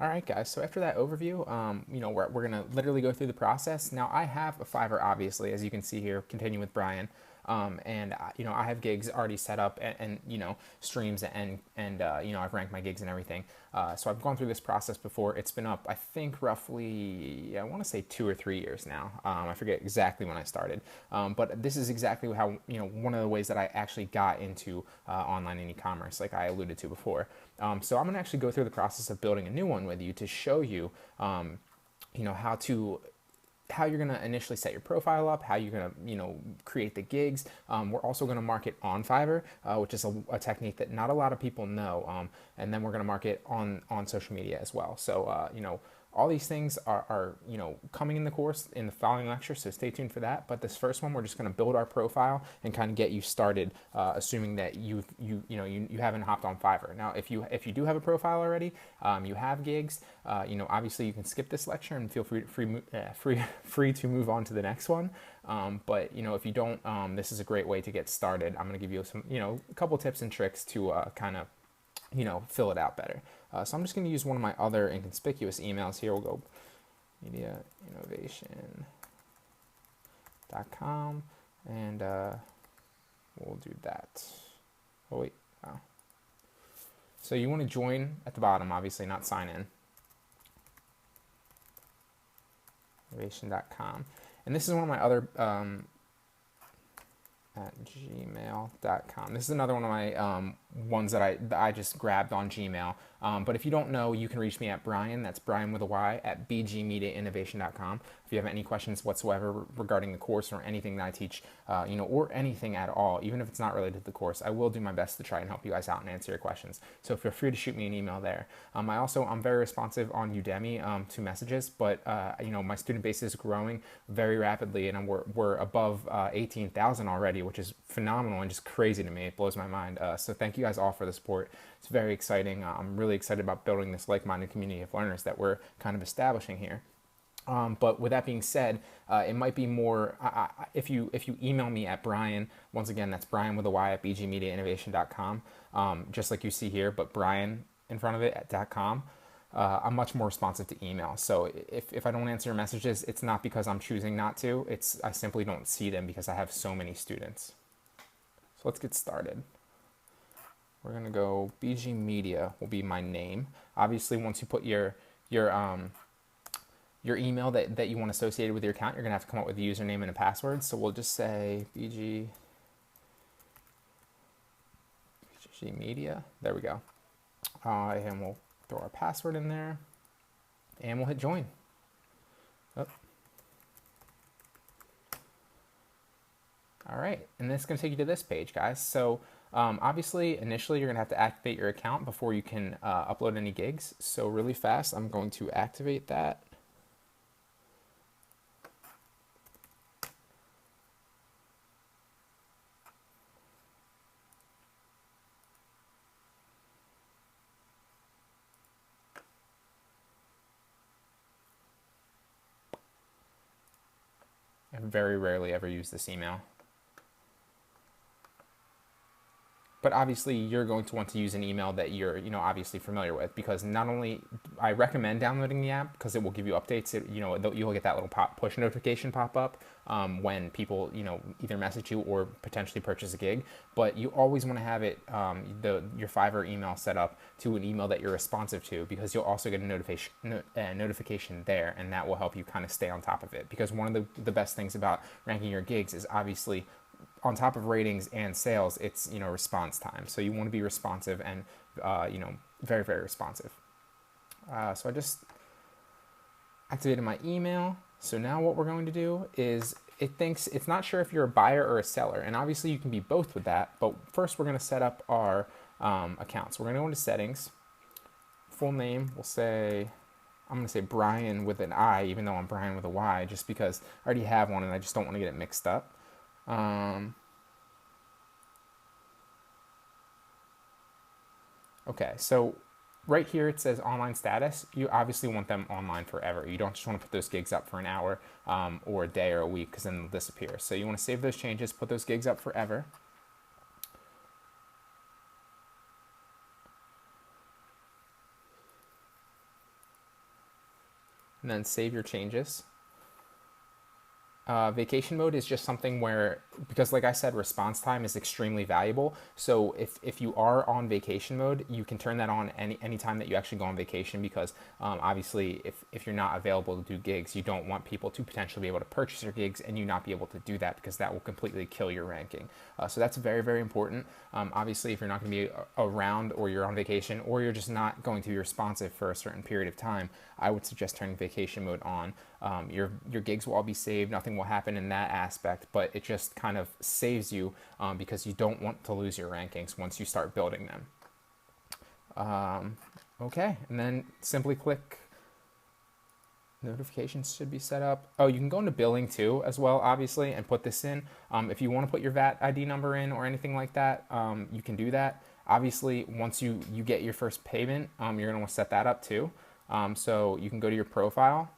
All right, guys. So after that overview, we're gonna literally go through the process. Now, I have a Fiverr, obviously, as you can see here. Continue with Brian, and I have gigs already set up and streams and I've ranked my gigs and everything. So I've gone through this process before. It's been up, I think, roughly I want to say 2 or 3 years now. I forget exactly when I started, but this is exactly how one of the ways that I actually got into online and e-commerce, like I alluded to before. So I'm going to actually go through the process of building a new one with you to show you, how you're going to initially set your profile up, how you're going to, create the gigs. We're also going to market on Fiverr, which is a technique that not a lot of people know. And then we're going to market on social media as well. So, all these things are coming in the course in the following lecture, so stay tuned for that. But this first one, we're just going to build our profile and kind of get you started, assuming that you haven't hopped on Fiverr. Now, if you do have a profile already, you have gigs, obviously you can skip this lecture and feel free to move on to the next one. But if you don't, this is a great way to get started. I'm going to give you some a couple tips and tricks to kind of fill it out better. So I'm just going to use one of my other inconspicuous emails here. We'll go mediainnovation.com and we'll do that. Oh wait, wow. So you want to join at the bottom, obviously, not sign in. Innovation.com. And this is one of my other at gmail.com. This is another one of my ones that I just grabbed on Gmail. But if you don't know, you can reach me at Brian, that's Brian with a Y, at bgmediainnovation.com. If you have any questions whatsoever regarding the course or anything that I teach, or anything at all, even if it's not related to the course, I will do my best to try and help you guys out and answer your questions. So feel free to shoot me an email there. I'm very responsive on Udemy to messages, but my student base is growing very rapidly, and we're above 18,000 already, which is phenomenal and just crazy to me. It blows my mind. So thank you guys all for the support. It's very exciting. I'm really excited about building this like-minded community of learners that we're kind of establishing here. But with that being said, it might be more, if you email me at Brian, once again, that's Brian with a Y at bgmediainnovation.com, just like you see here, but Brian in front of it at .com. I'm much more responsive to email. So if I don't answer your messages, it's not because I'm choosing not to. I simply don't see them because I have so many students. So let's get started. We're going to go BG Media will be my name. Obviously, once you put your email that you want associated with your account, you're going to have to come up with a username and a password. So we'll just say BG Media. There we go. And we'll throw our password in there. And we'll hit join. Oh. All right. And this is going to take you to this page, guys. So obviously, initially, you're going to have to activate your account before you can upload any gigs. So really fast, I'm going to activate that. I very rarely ever use this email. But obviously, you're going to want to use an email that you're, obviously familiar with, because not only I recommend downloading the app because it will give you updates. You'll get that little push notification pop up when people, either message you or potentially purchase a gig. But you always want to have it, your Fiverr email set up to an email that you're responsive to, because you'll also get a notification there, and that will help you kind of stay on top of it. Because one of the best things about ranking your gigs is obviously, on top of ratings and sales, it's response time. So you want to be responsive and very, very responsive. So I just activated my email. So now what we're going to do is it's not sure if you're a buyer or a seller, and obviously you can be both with that. But first we're going to set up our account. So we're going to go into settings. Full name, I'm going to say Brian with an I, even though I'm Brian with a Y, just because I already have one and I just don't want to get it mixed up. Okay, so right here it says online status. You obviously want them online forever. You don't just want to put those gigs up for an hour or a day or a week, because then they'll disappear. So you want to save those changes, put those gigs up forever. and then save your changes. Vacation mode is just something where, because like I said, response time is extremely valuable. So if you are on vacation mode, you can turn that on any time that you actually go on vacation, because obviously if you're not available to do gigs, you don't want people to potentially be able to purchase your gigs and you not be able to do that, because that will completely kill your ranking. So that's very, very important. Obviously, if you're not going to be around, or you're on vacation, or you're just not going to be responsive for a certain period of time, I would suggest turning vacation mode on. Your gigs will all be saved. Nothing will happen in that aspect, but it just kind of saves you, because you don't want to lose your rankings once you start building them. Okay, and then simply click notifications should be set up. Oh, you can go into billing too as well, obviously, and put this in. If you want to put your VAT ID number in or anything like that, you can do that. Obviously, once you get your first payment, you're going to want to set that up too. So you can go to your profile,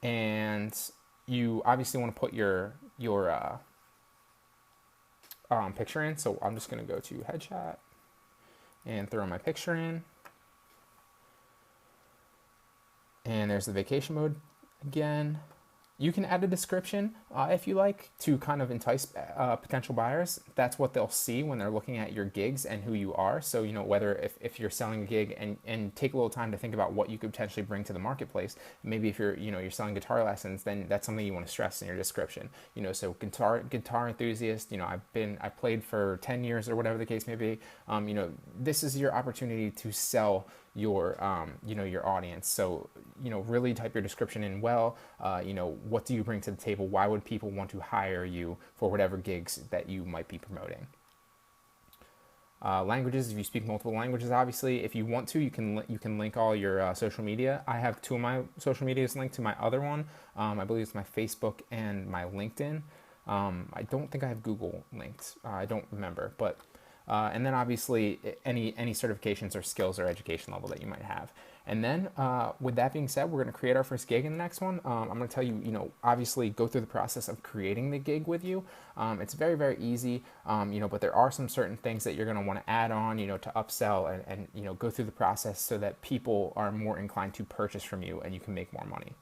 and you obviously want to put your picture in. So I'm just going to go to headshot and throw my picture in. And there's the vacation mode again. You can add a description if you like, to kind of entice potential buyers. That's what they'll see when they're looking at your gigs and who you are. So, whether if you're selling a gig, and take a little time to think about what you could potentially bring to the marketplace. Maybe if you're selling guitar lessons, then that's something you want to stress in your description. So guitar enthusiast, I played for 10 years or whatever the case may be. This is your opportunity to sell your your audience. So really type your description in well. What do you bring to the table? Why would people want to hire you for whatever gigs that you might be promoting? Languages, if you speak multiple languages, obviously, if you want to, you can link all your social media. I have two of my social medias linked to my other one. I believe it's my Facebook and my LinkedIn. I don't think I have Google linked. I don't remember, but and then obviously any certifications or skills or education level that you might have. And then with that being said, we're going to create our first gig in the next one. I'm going to tell you, obviously go through the process of creating the gig with you. It's very, very easy, but there are some certain things that you're going to want to add on, to upsell and go through the process so that people are more inclined to purchase from you and you can make more money.